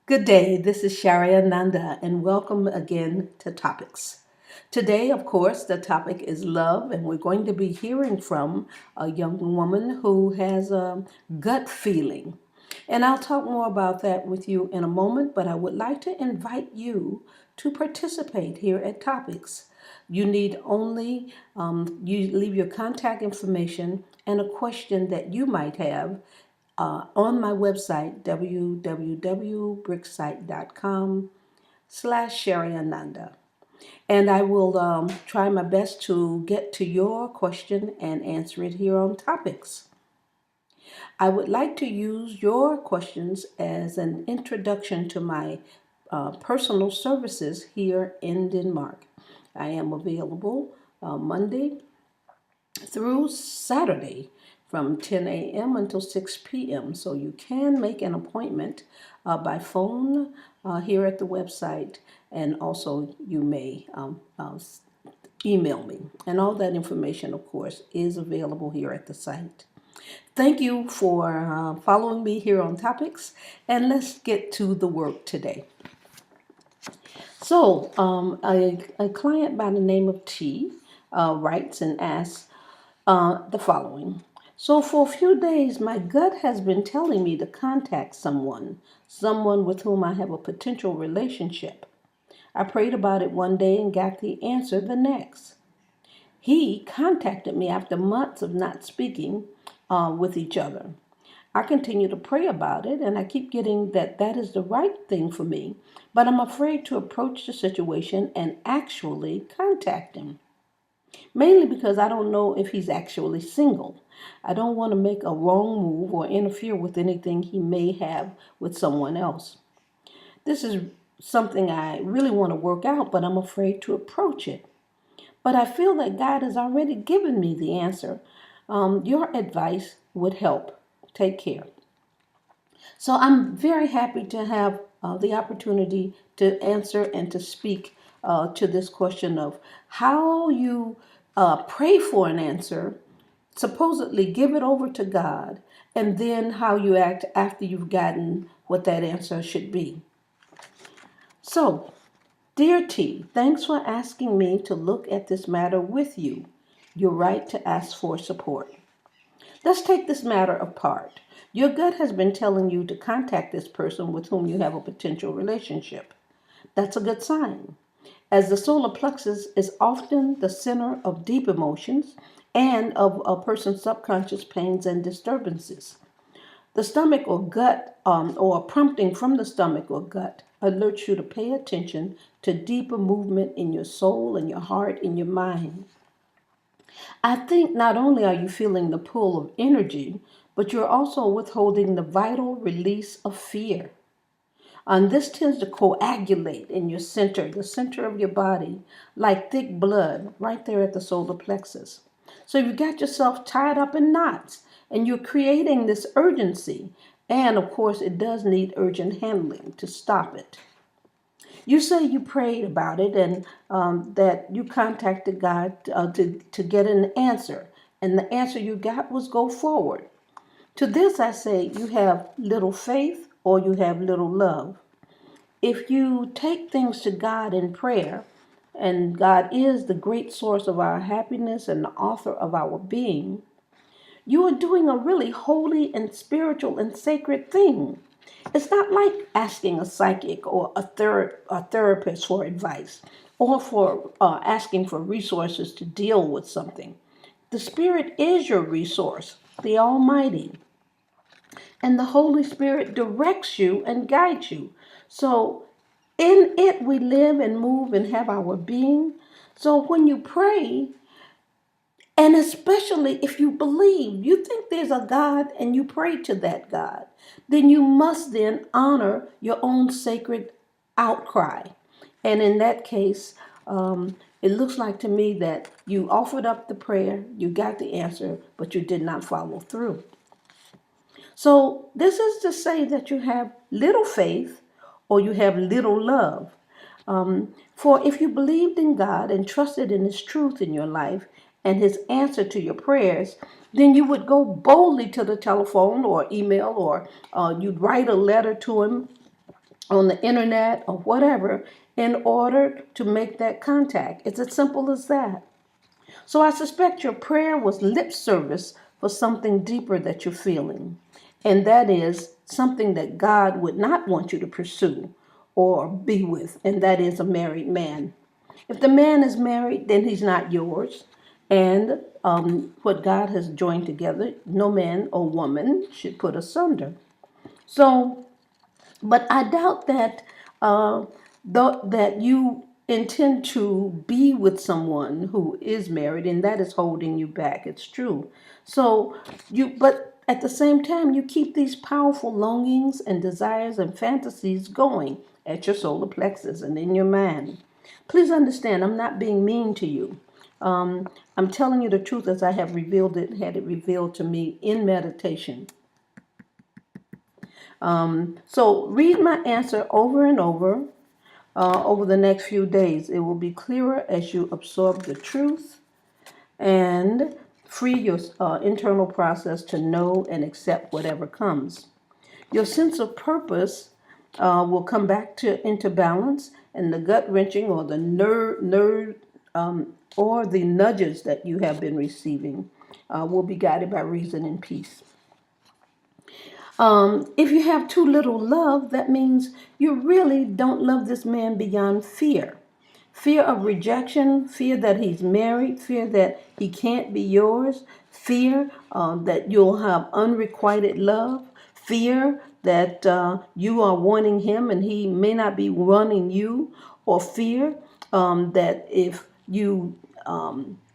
Good day, this is Shariananda, and welcome again to Topics. Today, of course, the topic is love, and we're going to be hearing from a young woman who has a gut feeling. And I'll talk more about that with you in a moment, but I would like to invite you to participate here at Topics. You need only you leave your contact information and a question that you might have on my website, www.bricksite.com/Shariananda. And I will try my best to get to your question and answer it here on Topics. I would like to use your questions as an introduction to my personal services here in Denmark. I am available Monday through Saturday from 10 a.m. until 6 p.m. So you can make an appointment by phone here at the website, and also you may email me. And all that information, of course, is available here at the site. Thank you for following me here on Topics, and let's get to the work today. So, a client by the name of T writes and asks the following. So, for a few days, my gut has been telling me to contact someone with whom I have a potential relationship. I prayed about it one day and got the answer the next. He contacted me after months of not speaking with each other. I continue to pray about it, and I keep getting that is the right thing for me, but I'm afraid to approach the situation and actually contact him. Mainly because I don't know if he's actually single. I don't want to make a wrong move or interfere with anything he may have with someone else. This is something I really want to work out, but I'm afraid to approach it. But I feel that God has already given me the answer. Your advice would help. Take care. So I'm very happy to have the opportunity to answer and to speak to this question of how you pray for an answer, supposedly give it over to God, and then how you act after you've gotten what that answer should be. So, dear T, thanks for asking me to look at this matter with you. You're right to ask for support. Let's take this matter apart. Your gut has been telling you to contact this person with whom you have a potential relationship. That's a good sign, as the solar plexus is often the center of deep emotions and of a person's subconscious pains and disturbances. The stomach or gut, or a prompting from the stomach or gut, alerts you to pay attention to deeper movement in your soul, in your heart, in your mind. I think not only are you feeling the pull of energy, but you're also withholding the vital release of fear. And this tends to coagulate in your center, the center of your body, like thick blood right there at the solar plexus. So you got yourself tied up in knots and you're creating this urgency. And of course, it does need urgent handling to stop it. You say you prayed about it and that you contacted God to get an answer. And the answer you got was go forward. To this, I say you have little faith or you have little love. If you take things to God in prayer, and God is the great source of our happiness and the author of our being, you are doing a really holy and spiritual and sacred thing. It's not like asking a psychic or a therapist for advice or for asking for resources to deal with something. The Spirit is your resource, the Almighty, and the Holy Spirit directs you and guides you. So in it we live and move and have our being. So when you pray, and especially if you believe, you think there's a God and you pray to that God, then you must then honor your own sacred outcry. And in that case, it looks like to me that you offered up the prayer, you got the answer, but you did not follow through. So this is to say that you have little faith or you have little love. For if you believed in God and trusted in His truth in your life and His answer to your prayers, then you would go boldly to the telephone or email or you'd write a letter to Him on the internet or whatever in order to make that contact. It's as simple as that. So I suspect your prayer was lip service for something deeper that you're feeling. And that is something that God would not want you to pursue or be with, and that is a married man. If the man is married, then he's not yours. And what God has joined together, no man or woman should put asunder. So but I doubt that that you intend to be with someone who is married, and that is holding you back. It's true. But at the same time, you keep these powerful longings and desires and fantasies going at your solar plexus and in your mind. Please understand, I'm not being mean to you. I'm telling you the truth as I have had it revealed to me in meditation. So read my answer over and over the next few days. It will be clearer as you absorb the truth and free your internal process to know and accept whatever comes. Your sense of purpose will come back into balance, and the gut wrenching or the nerve or the nudges that you have been receiving will be guided by reason and peace. If you have too little love, that means you really don't love this man beyond fear. Fear of rejection, fear that he's married, fear that he can't be yours, fear that you'll have unrequited love, fear that you are wanting him and he may not be wanting you, or fear that if you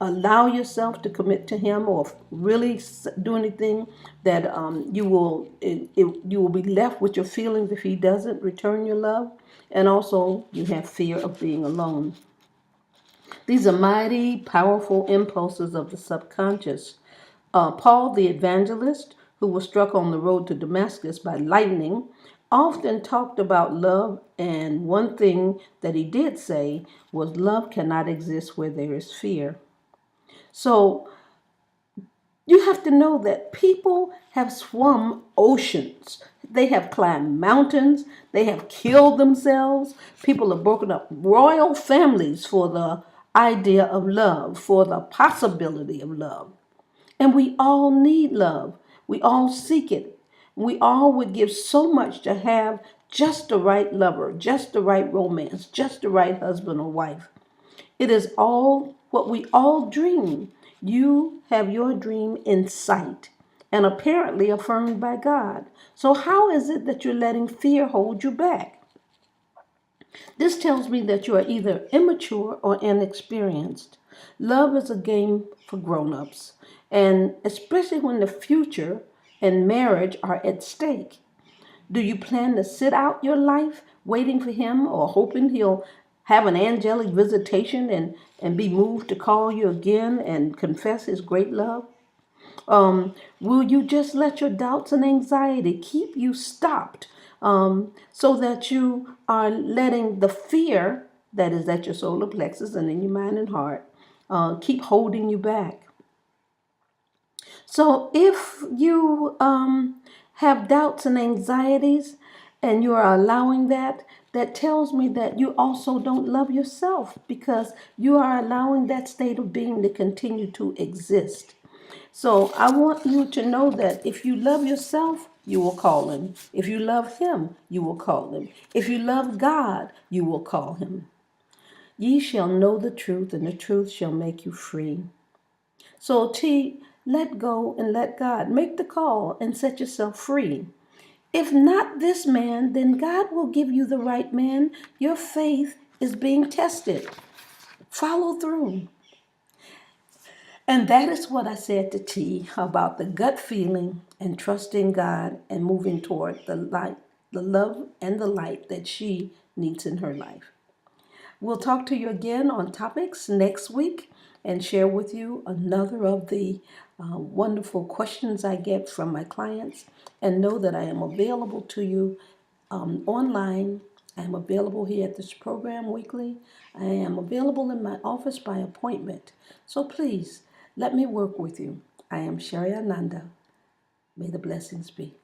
allow yourself to commit to him or really do anything that you will be left with your feelings if he doesn't return your love, and also you have fear of being alone. These are mighty powerful impulses of the subconscious. Paul the evangelist, who was struck on the road to Damascus by lightning, often talked about love, and one thing that he did say was love cannot exist where there is fear. So you have to know that people have swum oceans. They have climbed mountains. They have killed themselves. People have broken up royal families for the idea of love, for the possibility of love. And we all need love. We all seek it. We all would give so much to have just the right lover, just the right romance, just the right husband or wife. It is all what we all dream. You have your dream in sight and apparently affirmed by God. So, how is it that you're letting fear hold you back? This tells me that you are either immature or inexperienced. Love is a game for grown-ups, and especially when the future and marriage are at stake. Do you plan to sit out your life waiting for him or hoping he'll have an angelic visitation and be moved to call you again and confess his great love? Will you just let your doubts and anxiety keep you stopped so that you are letting the fear that is at your solar plexus and in your mind and heart keep holding you back? So if you have doubts and anxieties and you are allowing that, that tells me that you also don't love yourself because you are allowing that state of being to continue to exist. So I want you to know that if you love yourself, you will call him. If you love him, you will call him. If you love God, you will call him. Ye shall know the truth, and the truth shall make you free. So T, let go and let God. Make the call and set yourself free. If not this man, then God will give you the right man. Your faith is being tested. Follow through. And that is what I said to T about the gut feeling and trusting God and moving toward the light, the love and the light that she needs in her life. We'll talk to you again on topics next week and share with you another of the wonderful questions I get from my clients. And know that I am available to you online. I am available here at this program weekly. I am available in my office by appointment. So please let me work with you. I am Shariananda. May the blessings be.